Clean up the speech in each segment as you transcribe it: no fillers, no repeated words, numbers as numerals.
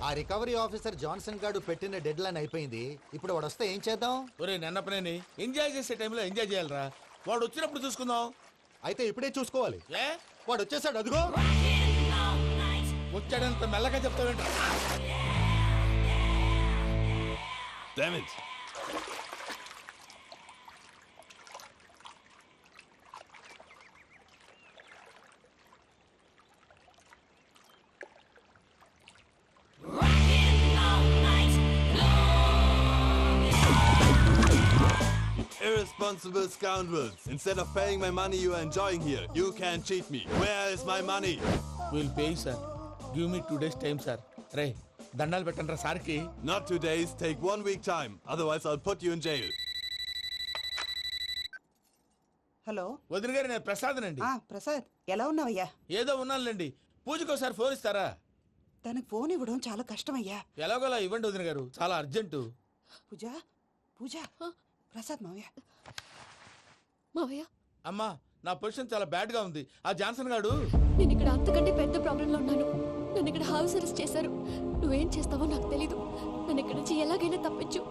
ఆ recovery officer Johnson గారు పెట్టిన డెడ్ లైన్ అయిపోయింది. ఇప్పుడు వాడు వస్తే ఏం చేద్దాం? ఒరే నన్నపనేని ఎంజాయ్ చేసే టైంలో ఎంజాయ్ చేయాలరా. వాడు వచ్చినప్పుడు చూసుకుందాం. అయితే ఇప్పుడే చూసుకోవాలి. ఏ వాడు వచ్చేసాడు, అదిగో. వచ్చాడంత మెల్లగా చెప్తావేంట? Irresponsible scoundrels. Instead of paying my money you are enjoying here, you can cheat me. Where is my money? Will pay sir. Give me 2 days time sir. రే దండాలు పెట్టండి రా సార్కి. Not 2 days, take 1 week time. Otherwise I'll put you in jail. Hello. వదిన గారు, నేను ప్రసాదనండి. ప్రసాద్, ఎలా ఉన్నావయ్యా? ఏదో ఉన్నానులేండి. పూజకి ఒకసారి ఫోన్ ఇస్తారా? తనకు ఫోన్ ఇవ్వడం చాలా కష్టమయ్యా. ఎలాగోలా ఇవ్వండి వదిన గారు, చాలా అర్జెంటు. పూజ పూజ, ప్రసాద్ మావయ్య. మావయ్య, అమ్మా నా పొజిషన్ చాలా బ్యాడ్ గా ఉంది. ఆ జాన్సన్ గాడు. నేను ఇక్కడ అంతకంటే పెద్ద ప్రాబ్లం లో ఉన్నాను. నన్ను ఇక్కడ హౌస్ అరెస్ట్ చేశారు. నువ్వేం చేస్తావో నాకు తెలీదు. నన్ను ఇక్కడ నుంచి ఎలాగైనా తప్పించు.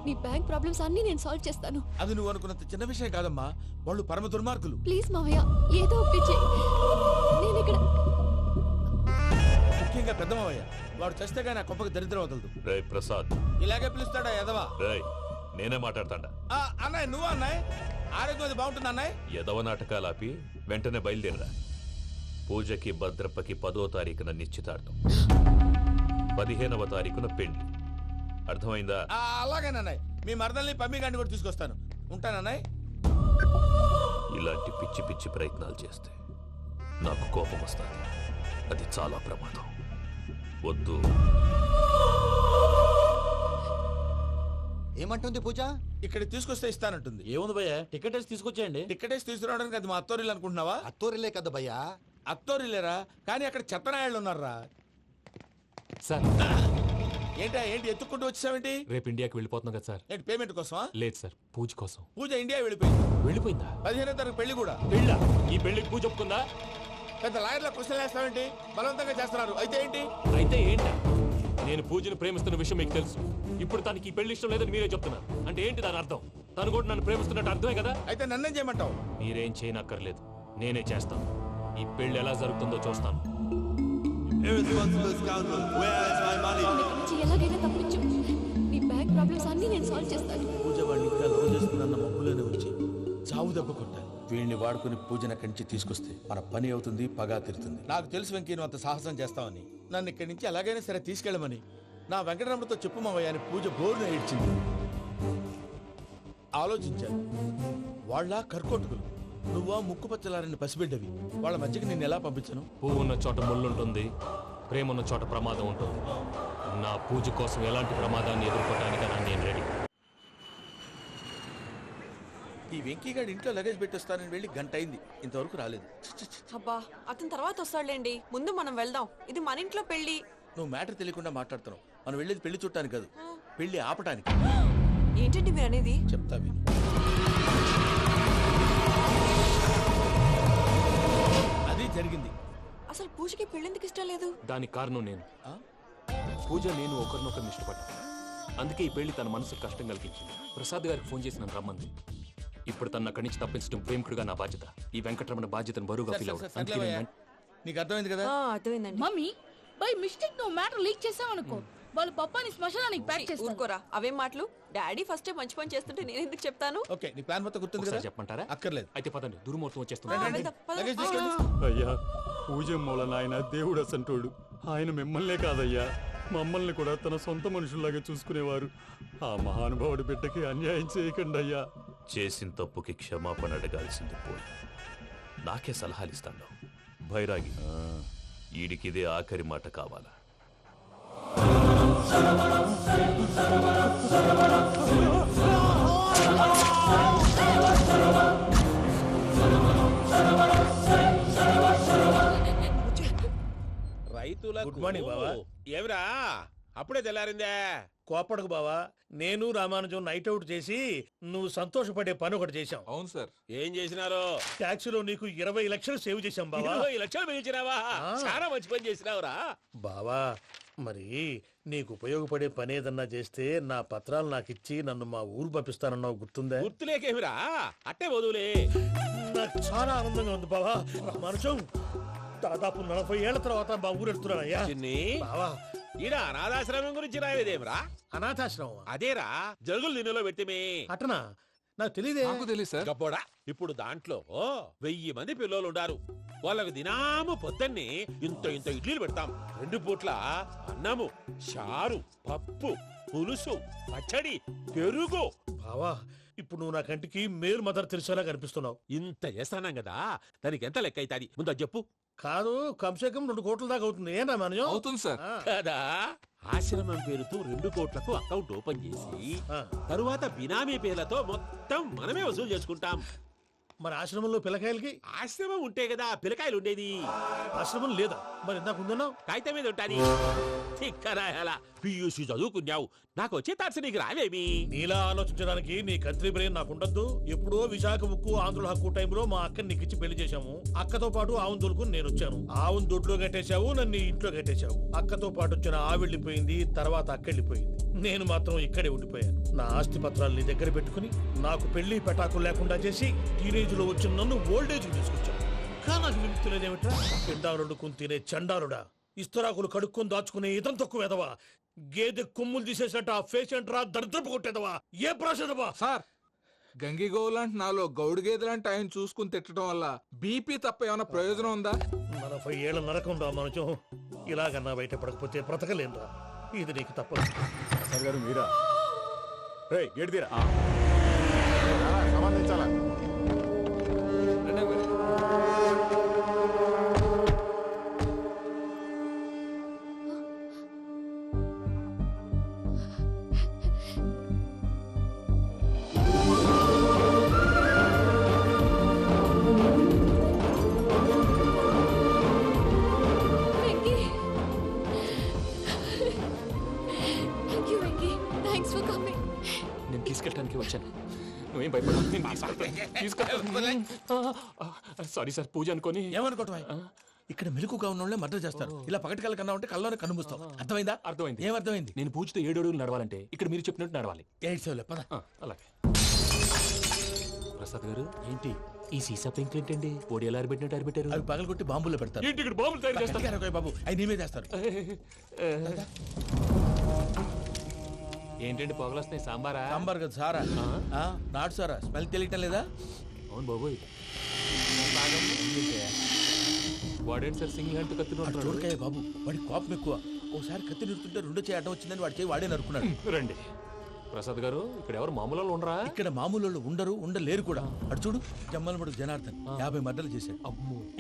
నీ బ్యాంక్ ప్రాబ్లమ్స్ అన్ని నేను సాల్వ్ చేస్తాను. అది నువ్వు అనుకున్నంత చిన్న విషయం కాదమ్మా. వాళ్ళు పరమ దుర్మార్గులు. ప్లీజ్ మావయ్య, ఏదో ఒకటి చెయ్యి. నేను ఇక్కడ ముఖ్యంగా పెద్దమావయ్య, వాడు చస్తే గానీ ఆ కొంపకి దరిద్రం వదలదు. రే ప్రసాద్, ఇలాగే పిలుస్తాడా ఎదవా? రేయ్ నేనే మాట్లాడతాడా? అన్నయ్య, నువ్వు అన్నయ్య. ఆరోగ్యం అది బాగుంటుంది అన్నయ్య. ఎదవ నాటకాలు ఆపి వెంటనే బయలుదేరరా. పూజకి భద్రప్పకి 10వ తారీఖున నిశ్చితార్థం, 15వ తారీఖున పెళ్లి. అర్థమైందా? అలాగేనన్నయ్య. మీ మరదల్ని పమ్మి గాండి కూడా తీసుకొస్తాను. ఉంటానన్నయ్య. ఇలాంటి పిచ్చి పిచ్చి ప్రయత్నాలు చేస్తే నాకు కోపం వస్తుంది. అది చాలా ప్రమాదం. వద్దు. ఏమంటుంది పూజ? ఇక్కడ తీసుకొస్తే ఇస్తానంటుంది. ఏముంది భయ్య, టికెట్ వేసి తీసుకొచ్చేయండి. టికెట్ వేసి తీసుకురావడానికి అది మా అత్తోరిల్లు అనుకుంటున్నావా? అత్తూరిలే కదా భయ్యా. అత్తోరిల్లేరా, కానీ అక్కడ చెత్తనాయాళ్ళు ఉన్నారా. సార్ ఏంటి ఎత్తుక్కుంటూ వచ్చావేంటి? రేపు ఇండియాకి వెళ్ళిపోతున్నాం కదా సార్. ఏంటి పేమెంట్ కోసమా? లేదు సార్, పూజ కోసం. పూజ ఇండియా వెళ్ళిపోయింది. వెళ్ళిపోయిందా? 15వ తారీఖు పెళ్లి కూడా. పెళ్ళా? ఈ పెళ్లికి పూజ ఒప్పుకుందా? పెద్ద లాయర్ల క్వశ్చన్ వేస్తావేంటి? బలవంతంగా చేస్తున్నారు. అయితే ఏంటి? అయితే ఏంటా? నేను పూజను ప్రేమిస్తున్న విషయం మీకు తెలుసు. ఇప్పుడు తనకి ఈ పెళ్లి ఇష్టం లేదని మీరే చెప్తున్నారు. అంటే ఏంటి దాని అర్థం? తను కూడా నన్ను ప్రేమిస్తున్నట్టు అర్థమే కదా? అయితే నన్నేం చేయమంటావు? మీరేం చేయనక్కర్లేదు, నేనే చేస్తాను. ఈ పెళ్లి ఎలా జరుగుతుందో చూస్తాను. Irresponsible scoundrel. Where is my money? నన్ను ఇక్కడ నుంచి ఎలాగైనా తప్పించు. నీ బ్యాంక్ ప్రాబ్లమ్స్ అన్ని నేను సాల్వ్ చేస్తాను. పూజ వాడిని ఇంకా లవ్ చేస్తుందన్న మబ్బులోనే వచ్చి చావు దెబ్బ కొట్టాలి. వీళ్ళని వాడుకుని పూజన కంచి తీసుకొస్తే మన పని అవుతుంది, పగా తీరుతుంది. నాకు తెలుసు వెంకీ, నువ్వు అంత సాహసం చేస్తావని. నన్ను ఇక్కడి నుంచి ఎలాగైనా సరే తీసుకెళ్ళమని నా వెంకటరమణతో చెప్పు మావయ్య అని పూజ బోరున ఏడ్చింది. ఆలోచించాను. వాళ్ళ కర్కోటకులు, నువ్వా ముక్కుపచ్చలారని పసిబిడ్డవి. వాళ్ళ మధ్యకి నేను ఎలా పంపించను? పువ్వు ఉన్న చోట ముళ్ళుంటుంది, ప్రేమ ఉన్న చోట ప్రమాదం ఉంటుంది. నా పూజ కోసం ఎలాంటి ప్రమాదాన్ని ఎదుర్కోవడానికైనా నేను రెడీ. ఈ వెంకీగాడి ఇంట్లో లగేజ్ పెట్టొస్తానని వెళ్ళి గంట అయింది, ఇంతవరకు రాలేదు. అబ్బా, అతని తర్వాత వస్తాడులేండి. ముందు మనం వెళ్దాం. ఇది మన ఇంట్లో పెళ్లి. నువ్వు మ్యాటర్ తెలియకుండా మాట్లాడుతున్నావు. మనం వెళ్ళేది పెళ్లి చుట్టానికి కాదు, పెళ్లి ఆపటానికి. ఏంటండి మీరు అనేది? చెప్తా విను. అది జరిగింది. అసలు పూజకి పెళ్ళెందుకు ఇష్టం లేదు? దానికి కారణం నేను. పూజ నేను ఒకరినొకరిని ఇష్టపడ్డా. అందుకే ఈ పెళ్లి తన మనసుకు కష్టం కలిగించింది. ప్రసాద్ గారికి ఫోన్ చేసి నన్ను రమ్మంది. ఇప్పుడు తన అక్కడి నుంచి తప్పించడం ప్రేమికుడిగా నా బాధ్యత. ఈ వెంకటరమణ బాధ్యతను బరువుగా ఫీల్ అవుతుంది. నీకు అర్థమైంది కదా? అర్థమైందండి. మమ్మీ, బై మిస్టేక్ నువ్వు మ్యాటర్ లీక్ చేసావనుకో, వాళ్ళు పప్పాని శ్మశానానికి ప్యాక్ చేస్తారు. ఊరుకోరా, అవేం మాటలు. డాడీ ఫస్ట్ మంచి పని చేస్తుంటే నేను ఎందుకు చెప్తాను? ఓకే, నీ ప్లాన్ మొత్తం గుర్తుంది కదా? చెప్పమంటారా? అక్కర్లేదు. అయితే పదండి, దుర్ముహూర్తం వచ్చేస్తుంది. వెళ్దాం, పద. లగేజ్ తీసుకెళ్ళు. అయ్యా, పూజ మూలన ఆయన దేవుడు అసంటోడు. ఆయన మిమ్మల్నే కాదయ్యా, మమ్మల్ని కూడా తన సొంత మనుషుల్లాగా చూసుకునేవారు. ఆ మహానుభావుడి బిడ్డకి అన్యాయం చేయకండి అయ్యా. చేసిన తప్పుకి క్షమాపణ అడగాల్సింది పోయి నాకే సలహాలు ఇస్తాను. భైరాగి, ఈడికిదే ఆఖరి మాట కావాలా? రైతులకు గుడ్ మార్నింగ్ బావా. ఏమిరా అప్పుడే తెల్లారిందే? కోపడకు బావా, నేను రామానుజం నైట్ అవుట్ చేసి నువ్వు సంతోషపడే పని ఒకటి చేశాం. అవును సార్. ఏం చేసినారు? ట్యాక్సీలో నీకు 20 లక్షలు సేవ్ చేశాం బావా. 20 లక్షలు మిగిల్చినావా? చాలా మంచి పని చేసినావురా బావా. మరి నీకు ఉపయోగపడే పని ఏదన్నా చేస్తే నా పత్రాలు నాకు ఇచ్చి నన్ను మా ఊరు పంపిస్తానన్నావు, గుర్తుందా? గుర్తులేకేమిరా, అట్టే వదులే. నాకు చాలా ఆనందంగా ఉంది బావా. మనుషం దాదాపు 40 ఏళ్ల తర్వాత మా ఊరు ఎడుతున్నానయ్యా. చిన్ని బావా, ఈడ అనాథాశ్రమం గురించి రాయలేదేమిరా? అనాథాశ్రమం అదేరా, జరుగులు దీనిలో పెట్టిమే. అటనా? నాకు తెలియదే. గబ్బోడా, ఇప్పుడు దాంట్లో 1000 మంది పిల్లలు ఉండారు. వాళ్ళకు దినాము పొద్దున్నే ఇంత ఇంత ఇడ్లీలు పెడతాం. 2 పూట్ల అన్నము, చారు, పప్పు, పులుసు, పచ్చడి, పెరుగు. బావా, ఇప్పుడు నువ్వు నా కంటికి మేలు మదర్ తెలిసేలా కనిపిస్తున్నావు. ఇంత చేస్తానం కదా, దానికి ఎంత లెక్క అవుతుంది ముందు అది చెప్పు. కాదు, కంసే కం 2 కోట్ల దాకా అవుతుంది. ఏనా మనం? అవుతుంది సార్. కదా, ఆశ్రమం పేరుతో 2 కోట్లకు అకౌంట్ ఓపెన్ చేసి తరువాత బినామీ పేర్లతో మొత్తం మనమే వసూలు చేసుకుంటాం. మరి ఆశ్రమంలో పిల్లకాయలకి? ఆశ్రమం ఉంటే కదా పిల్లకాయలు ఉండేది. ఆశ్రమం లేదా? మరి ఇందాక ఉందన్నావు. కాగితం మీద ఉంటాది. తిక్కరాయాలా, పియూసీ చదువుకున్నావు, నాకు వచ్చే తాట్స్ నీకు రావేమి? నీలా ఆలోచించడానికి నీ కంట్రీ బ్రెయిన్ నాకు ఉండద్దు. ఎప్పుడో విశాఖ ఉక్కు ఆంధ్రుల హక్కు టైంలో మా అక్కని నీకిచ్చి పెళ్లి చేశాము. అక్కతో పాటు ఆవును దొడుకుని నేను వచ్చాను. ఆవును దొడ్లో కట్టేశావు, నన్ను ఇంట్లో కట్టేశావు. అక్కతో పాటు వచ్చిన ఆవిళ్ళిపోయింది, తర్వాత అక్కెళ్ళిపోయింది. నేను మాత్రం ఇక్కడే ఉండిపోయాను. నా ఆస్తి పత్రాలు నీ దగ్గర పెట్టుకుని నాకు పెళ్లి పెటాకులు లేకుండా చేసి టీనేజ్ లో వచ్చిన నన్ను ఓల్డేజ్ తీసుకొచ్చాను. కానీ నాకు విముక్తి లేదేమిట్రా? పిండారుడుకుని తినే చండారుడా, ఇస్తరాకులు కడుక్కొని దాచుకునే ఇతం తక్కువ ఎదవా, గేదె కొమ్ములు తీసేసట పేషెంట్ రా దరిద్రపు కొట్టేదవా, ఏ ప్రాసెదవా? సార్, గంగిగోవు లాంటి నాలో గౌడు గేదెలాంటి ఆయన చూసుకుని తిట్టడం వల్ల బీపీ తప్ప ఏమైనా ప్రయోజనం ఉందా? 40 ఏళ్ల నరకం రా మనుషం. ఇలాగన్నా బయట పడకపోతే బ్రతకలేనురా. ఇది నీకు తప్పదు. గారు మీరా? గేట్ తీరా. సంబంధించాలా? నేను తీసుకెళ్ళడానికి వచ్చాను, నువ్వేం భయపడ. సారీ సార్, పూజ అనుకోని. ఏమనుకోవటం? ఇక్కడ మెలకుగా ఉన్న వాళ్ళే మర్డర్ చేస్తారు. ఇలా పగటి కళ్ళ కన్నా ఉంటే కళ్ళలోనే కనుమూస్తావు. అర్థమైందా? అర్థమైంది. ఏమర్థమైంది? నేను పూజతో 7 అడుగులు నడవాలంటే ఇక్కడ మీరు చెప్పినట్టు నడవాలి. 8 పద. అలాగే. ప్రసాద్ గారు, ఏంటి ఈ సీసా పెంకులు ఏంటండి? ఓడి ఎలా అరబెట్టినట్టు అరబెట్టారు? అవి పగలగొట్టి బాంబులో పెడతారు. ఏంటి ఇక్కడ బాంబులు తయారు చేస్తారు? బాబు, అవి నేమే చేస్తారు. ఏంటండి పొగలొస్తాయి? సాంబారా? సాంబార్ కదా సారా. నాటు సారా. స్మెల్ తెలియటం లేదా? అవును బాబోయ్. వాడేంటి సార్ సింగిల్ హ్యాండ్ కత్తి చూడకాయ బాబు, వాడి కోపం ఎక్కువ. ఒకసారి కత్తి నిరుతుంటే 2 చేయి అడ్డం వచ్చిందని వాడి చేయి వాడే నరుకున్నాడు. రండి ప్రసాద్ గారు, ఇక్కడ ఎవరు మామూలు వాళ్ళు ఉండరా? ఇక్కడ మామూలు వాళ్ళు ఉండరు, ఉండలేరు కూడా. అటు చూడు, జమ్మలమడు జనార్దన్ 50 మర్డర్లు చేశాడు.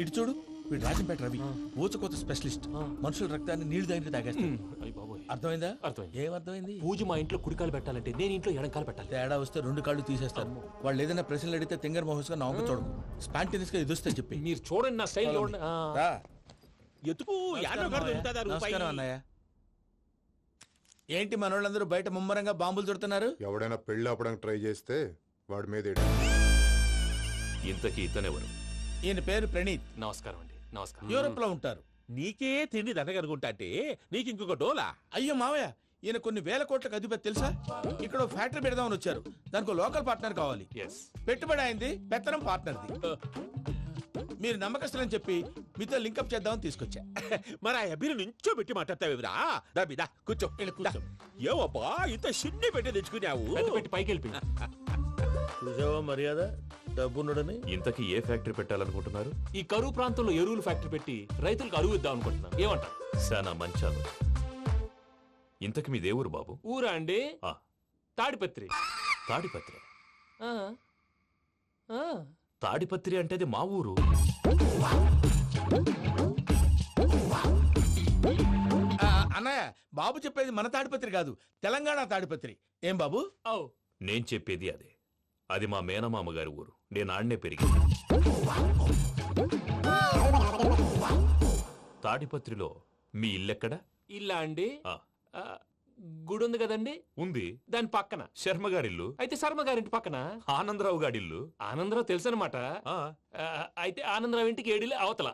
ఇటు చూడు, వీడు రాజంపేట రవి ఊచకోత స్పెషలిస్ట్. మనుషుల రక్తాన్ని నీళ్లు దగ్గర తాగేస్తాడు. అర్థమైందా? అర్థమైంది. ఏమర్థమైంది? పూజ మా ఇంట్లో కుడికాలు పెట్టాలంటే నేను ఇంట్లో ఎడంకాలు పెట్టాలి. తేడా వస్తే 2 కాళ్ళు తీసేస్తారు. వాళ్ళు ఏదైనా ప్రశ్నలు అడిగితే తింగర్ మహోస్ గా నవ్వు చూడకు. స్పాంటినియస్ గా ఎదుస్తా చెప్పి. మీరు చూడండి నా స్టైల్ చూడండి. ఎత్తుకు నమస్కారం అన్నయ్య. ఏంటి మనోళ్ళందరూ బయట ముమ్మరంగా బాంబులు దొరుకుతున్నారు? ఎవడైనా పెళ్లి ఆపడానికి ట్రై చేస్తే వాడి మీద ఇంతకీ ఇతనెవరు? ఈయన పేరు ప్రణీత్. నమస్కారం అండి. నమస్కారం. యూరోప్ లో ఉంటారు. నీకే తిండి దండగనుకుంటా అంటే నీకు ఇంకొక డోలా? అయ్యో మావయ్య, ఈయన కొన్ని వేల కోట్లకు అధిపతి తెలుసా? ఇక్కడ ఫ్యాక్టరీ పెడదామని వచ్చారు. దానికి లోకల్ పార్ట్నర్ కావాలి. పెట్టుబడి అయింది, పెత్తనం పార్ట్నర్ది. మీరు నమ్మకస్తులని చెప్పి మీతో లింకప్ చేద్దామని తీసుకొచ్చా. మరి ఆ అబ్బిని నుంచో పెట్టి మాట్లాడతావురా? దాబిదా కూర్చో. ఏవబ్బా ఇంత సిన్ని పెట్టి తెచ్చుకున్నావు? పెట్టి పైకి వెళ్ళి చూసావా మర్యాద, డబ్బున్నడని. ఇంతకీ ఏ ఫ్యాక్టరీ పెట్టాలనుకుంటున్నారు? ఈ కరువు ప్రాంతంలో ఎరువులు ఫ్యాక్టరీ పెట్టి రైతులకు అరువు ఇద్దాం అనుకుంటున్నాను. ఏమంటారు? శానా మంచాలు. ఇంతకి మీ దేవురు బాబు? ఊరా అండి? తాడిపత్రి. తాడిపత్రి? తాడిపత్రి అంటే అది మా ఊరు. అన్నయ్య, బాబు చెప్పేది మన తాడిపత్రి కాదు, తెలంగాణ తాడిపత్రి. ఏం బాబు? నేను చెప్పేది అదే. అది మా మేనమామ గారి ఊరు. నేను ఆడనే పెరిగింది. తాడిపత్రిలో మీ ఇల్లెక్కడ? ఇల్లా అండి? గుడి ఉంది కదండి? ఉంది. దాని పక్కన శర్మ గారిల్లు. అయితే శర్మ గారింటి పక్కన ఆనందరావు గారిల్లు. ఆనందరావు తెలుసు అనమాట. అయితే ఆనందరావు ఇంటికి 7 అవతల.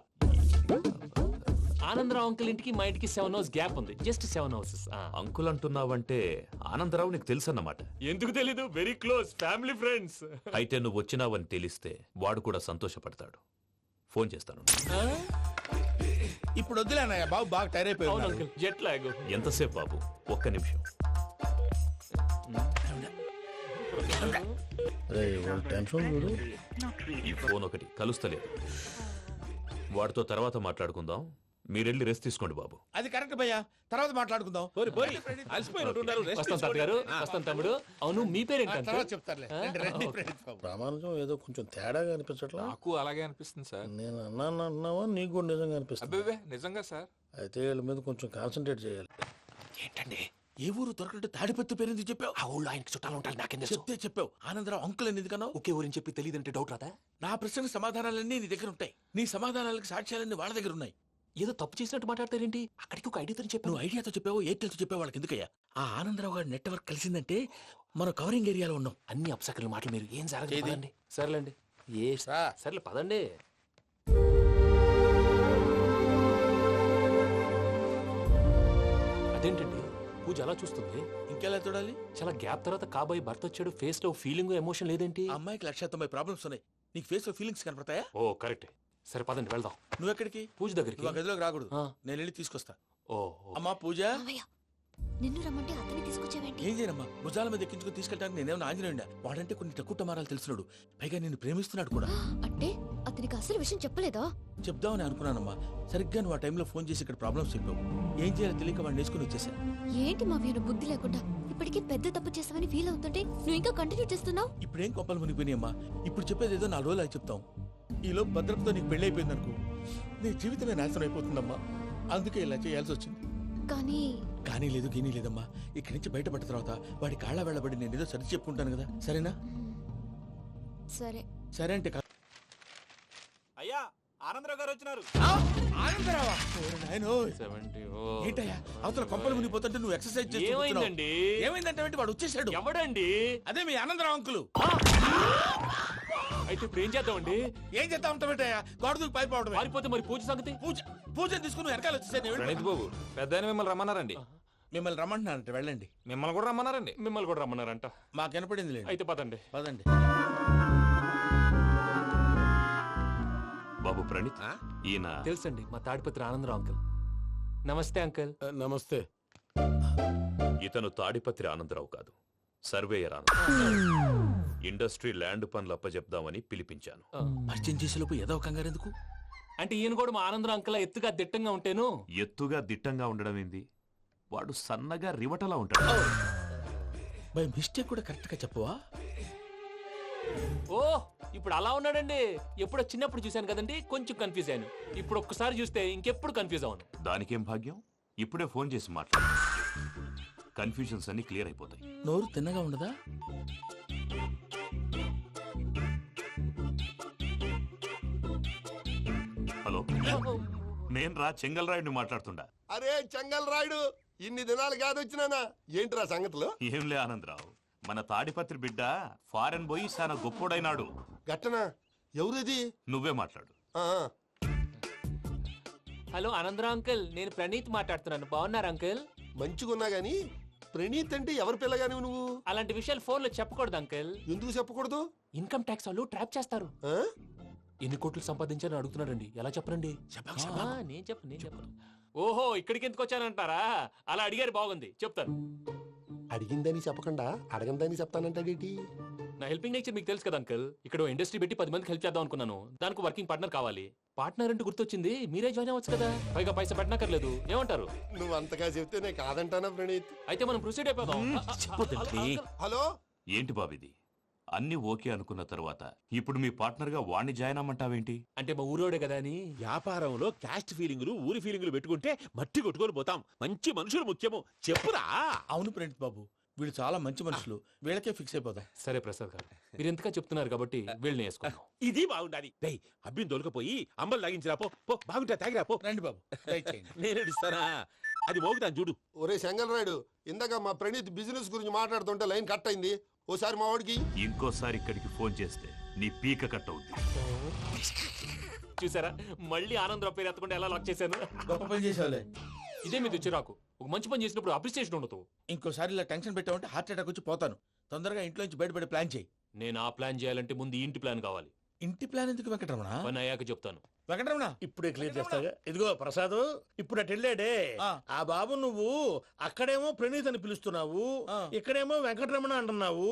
ఆనందరావు అంకుల్ ఇంటికి మా ఇంటికి 7 hours గ్యాప్ ఉంది. Just 7 houses. అంకుల్ అంటున్నావంటే ఆనందరావు నీకు తెలుసన్నమాట. ఎందుకు తెలీదు? Very close family friends. అయితే నువ్వు వచ్చినావని తెలిస్తే వాడు కూడా సంతోషపడతాడు. ఫోన్ చేస్తాను. ఇప్పుడు వద్దులే అన్నయ్య, బాబు బాగా టైర్ అవును అయిపోయి. Uncle, jet lag. ఎంతసేపు బాబు? ఒక్క నిమిషం. ఈ ఫోన్ ఒకటి కలుస్తలేదు. వాడితో తర్వాత మాట్లాడుకుందాం. మీరెళ్ళి రెస్ట్ తీసుకోండి బాబు. అది కరెక్ట్ భయ్యా, తర్వాత మాట్లాడుకుందాం. అలసిపోయినట్టున్నారు. rest వస్తాం తాత గారు, వస్తాం తమ్ముడు. అవును మీ పేరేంటి తర్వాత అంకుల్? చెప్తారులే. రండి, రండి, ప్రణీత్ బాబు. ప్రామాణికం ఏదో కొంచెం తేడాగా అనిపించట్లా? నాకు అలాగే అనిపిస్తుంది సార్. నేను అన్నావా నీకు కూడా నిజంగా అనిపిస్తుంది? అబ్బే నిజంగా సార్. అయితే వీళ్ళ మీద కొంచెం కాన్సన్ట్రేట్ చేయాలి. ఏంటండి ఏ ఊరు దొరకట్టు తాడిపత్రి పేరు ఎందుకు చెప్పావు? ఆ ఊళ్ళో ఆయనకి చుట్టాలు ఉంటారు, నాకేం తెలుసు? చెప్తే చెప్పావు. ఆనందరావు అంకుల్ అని ఎందుకన్నావు? ఒకే ఊరిని చెప్పి తెలియదంటే డౌట్ రాదా? నా ప్రశ్నకు సమాధానాలన్నీ నీ దగ్గర ఉంటాయి. నీ సమాధానాలకు సాక్ష్యాలన్నీ వాళ్ళ దగ్గర ఉన్నాయి. ఏదో తప్పు చేసినట్టు మాట్లాడతారేంటి? అక్కడికి ఒక ఐడియాతో చెప్పాను. నువ్వు ఐడియాతో చెప్పావు, ఎయిర్టెల్తో చెప్పావు, వాళ్ళకి ఎందుకయ్యా? ఆ ఆనందరావు గారి నెట్వర్క్ కలిసిందంటే మనం కవరింగ్ ఏరియాలో ఉన్నాం. అన్ని అప్సకర్ల మాటలు మీరు ఏం జరగదండి. సర్లేండి, సర్లే పదండి. అదేంటండి పూజ అలా చూస్తుంది? ఇంకెలా చూడాలి? చాలా గ్యాప్ తర్వాత కాబోయే భర్త వచ్చాడు, ఫేస్ లో ఫీలింగ్ ఎమోషన్ లేదేంటి? ఆ అమ్మాయికి 190 ప్రాబ్లమ్స్ ఉన్నాయి. నీకు ఫేస్ లో ఫీలింగ్స్ కనపడతాయా? ఓ కరెక్ట్. సరే పదండి వెళ్దాం. నువ్వు ఎక్కడికి? పూజ దగ్గరికి. నువ్వు ఆ గదిలోకి రాకూడదు. ఆ. నేను వెళ్ళి తీసుకొస్తా. ఓ అమ్మా పూజ, మావయ్య నిన్ను రమ్మంటే అతన్ని తీసుకొచ్చావేంటి? ఏం చేయనమ్మా, భుజాల మీద ఎక్కించుకుని తీసుకెళ్ళడానికి నేనేమన్నా ఆంజనేయుడా? వాడంటే కొన్ని తక్కువ టమారాలు తెలిసినాడు, పైగా నిన్ను ప్రేమిస్తున్నాడు కూడా. అంటే అతనికి అసలు విషయం చెప్పలేదా? చెప్దామని అనుకున్నానమ్మా. సరిగ్గా నువ్వు ఆ టైంలో ఫోన్ చేసి ఇక్కడ ప్రాబ్లమ్స్ చెప్పావు. ఏం చేయాలో తెలియక వాడిని వేసుకుని వచ్చేసా. ఏంటి మావయ్య నువ్వు బుద్ధి లేకుండా ఇప్పటికీ పెద్ద తప్పు చేసావని ఫీల్ అవుతుంటే నువ్వు ఇంకా కంటిన్యూ చేస్తున్నావు? ఇప్పుడేం కొప్పలు మునిగిపోయినాయమ్మా. ఇప్పుడు చెప్పేది ఏదో 4 రోజులు అది చెప్తాం. ఈలో భద్రతతో నీకు పెళ్లి అయిపోయింది అనుకో, నీ జీవితమే నాశనం అయిపోతుందమ్మా. అందుకే ఇలా చేయాల్సి వచ్చింది. కానీ లేదు గీనీ లేదమ్మా. ఇక్కడి నుంచి బయటపడ్డ తర్వాత వాడి కాళ్ళ వెళ్ళబడి నేను ఏదో సరి చెప్పుకుంటాను కదా, సరేనా? సరే సరే అంటే అయ్యా ఆనందరావు గారు వచ్చినారు. ఆనందరావా? ఏంటయ్యా అవతల కొంపలు మునిగిపోతుంటే నువ్వు ఎక్సర్సైజ్ చేస్తూ ఏమైందండి? ఏమైందంటే వాడు వచ్చేసాడు. ఎవడండి? అదే మీ ఆనందరావు అంకులు. అయితే ఇప్పుడు ఏం చేద్దామండి? ఏం చేద్దాం ఉంటావేటయ్యా? గొడవకు పైపోవడం. పారిపోతే మరి పూజ సంగతి? పూజను తీసుకుని వెనకాల వచ్చేసాను. ప్రణీత్ బాబు, పెద్ద మిమ్మల్ని రమ్మన్నారండి. మిమ్మల్ని రమ్మంటున్నారంట, వెళ్ళండి. మిమ్మల్ని కూడా రమ్మన్నారండి. మిమ్మల్ని కూడా రమ్మన్నారంట. మాకు వినపడింది లేదు. అయితే పదండి. పదండి. బాబు ప్రణీత్, ఈయన తెలుసండి మా తాడిపత్రి ఆనందరావు అంకుల్. నమస్తే అంకుల్. నమస్తే. ఇతను తాడిపత్రి ఆనందరావు కాదు, సర్వేయర్ ఆనందరావు. ఇండస్ట్రీ ల్యాండ్ పనులు అప్పచెప్దామని పిలిపించాను. పరిచయం చేసేలోపు ఏదో కంగారు ఎందుకు? అంటే ఈయన కూడా మా ఆనందరావు అంకుల్ ఎత్తుగా దిట్టంగా ఉంటాను. ఎత్తుగా దిట్టంగా ఉండడం ఏంది? వాడు సన్నగా రివటలా ఉంటాడు. బై మిస్టేక్ కూడా కరెక్ట్ గా చెప్పవా? ఓ ఇప్పుడు అలా ఉన్నాడండి. ఎప్పుడో చిన్నప్పుడు చూశాను కదండి, కొంచెం కన్ఫ్యూజ్ అయ్యాను. ఇప్పుడు ఒక్కసారి చూస్తే ఇంకెప్పుడు కన్ఫ్యూజ్ అవును. దానికేం భాగ్యం? ఇప్పుడే ఫోన్ చేసి మాట్లాడు, కన్ఫ్యూజన్స్ అన్ని క్లియర్ అయిపోతాయి. నోరు తిన్నగా ఉండదా? హలో, నేను రా చెంగల్ రాయుడిని మాట్లాడుతుండా. అరే చెంగల్ రాయుడు, ఇన్ని దినాలు కాదు వచ్చినానా? ఏంట్రా సంగతులు? ఏంలే ఆనందరావు, మన తాడిపత్రి బిడ్డ ఫారెన్ పోయి చాలా గొప్పోడైనాడు. గట్టనా? ఎవరిది? నువ్వే మాట్లాడు. హలో ఆనందరావు అంకుల్, నేను ప్రణీత్ మాట్లాడుతున్నాను. బాగున్నారు అంకుల్? మంచిగున్నా గాని ప్రణీత్ అంటే ఎవరి పిల్లగాని నువ్వు? అలాంటి విషయాలు ఫోన్ లో చెప్పకూడదు అంకుల్. ఎందుకు చెప్పకూడదు? ఇన్కమ్ ట్యాక్స్ వాళ్ళు ట్రాప్ చేస్తారు. ఎన్ని కోట్లు సంపాదించాలని అడుగుతున్నారండి, ఎలా చెప్పరండి? నేను చెప్పను. ఓహో ఇక్కడికి ఎందుకు వచ్చానంటారా? అలా అడిగారు, బాగుంది, చెప్తాను. అడిగిందని చెప్పకుండా అడగందని చెప్తానంటాడేటి? నా హెల్పింగ్ నేచర్ మీకు తెలుసు కదా అంకుల్. ఇక్కడ ఇండస్ట్రీ పెట్టి 10 మందికి హెల్ప్ చేద్దాం అనుకున్నాను. దానికి వర్కింగ్ పార్ట్నర్ కావాలి. పార్ట్నర్ అంటే గుర్తొచ్చింది, మీరే జాయిన్ అవ్వచ్చు కదా, పైగా పైసా పెట్టనక్కర్లేదు. ఏమంటారు? నువ్వు అంతగా చెప్తే నేను కాదంటానా ప్రణీత్? అయితే మనం ప్రొసీడ్ అయిపోదాం. హలో, ఏంటి బాబిది? అన్ని ఓకే అనుకున్న తర్వాత ఇప్పుడు మీ పార్ట్నర్ గా వాణ్ణి జాయిన్ అమ్మంటావేంటి? అంటే మా ఊరోడే కదా అని. వ్యాపారంలో క్యాస్ట్ ఫీలింగులు, ఊరి ఫీలింగులు పెట్టుకుంటే మట్టి కొట్టుకొని పోతాం. మంచి మనుషులు ముఖ్యము, చెప్పురా. అవును ప్రణీత్ బాబు, వీళ్ళు చాలా మంచి మనుషులు, వీళ్ళకే ఫిక్స్ అయిపోదాం. సరే ప్రసాద్ గారు, మీరు ఎంతగా చెప్తున్నారు కాబట్టి వీళ్ళని వేసుకుందాం. ఇది బాగుండాలి. డై అబ్బిని దొలకపోయి అంబలు లాగించిరా పో. బాగుంటా తాగిరా పో. రండి బాబు, నేను ఇస్తానా? అది మోగుతాను చూడు. ఒరే చెంగల్ రాయుడు, ఇందాక మా ప్రణీత్ బిజినెస్ గురించి మాట్లాడుతుంటే లైన్ కట్ అయింది. ఓసారి మా వాడికి ఇంకోసారి ఇక్కడికి ఫోన్ చేస్తే నీ పీక కట్ అవుద్ది. చూసారా మళ్ళీ ఆనందరావు పేరు ఎత్తకుండా ఎలా లాక్ చేశాను. గొప్ప పని చేసేవాళ్ళే. ఇదే మీద చిరాకు. ఒక మంచి పని చేసినప్పుడు అప్రిసియేషన్ ఉండదు. ఇంకోసారి ఇలా టెన్షన్ పెట్టామంటే హార్ట్ అటాక్ వచ్చి పోతాను. తొందరగా ఇంట్లో నుంచి బయటపడే ప్లాన్ చేయి. నేను ఆ ప్లాన్ చేయాలంటే ముందు ఈ ఇంటి ప్లాన్ కావాలి. ఇంటి ప్లాన్ ఎందుకు వెంకటరమణ? పని అయ్యాక చెప్తాను. వెంకటరమణ ఇప్పుడే క్లియర్ చేస్తాగా. ఇదిగో ప్రసాద్, ఇప్పుడు అటు వెళ్ళాడే ఆ బాబు, నువ్వు అక్కడేమో ప్రణీత్ అని పిలుస్తున్నావు, ఇక్కడేమో వెంకటరమణ అంటున్నావు.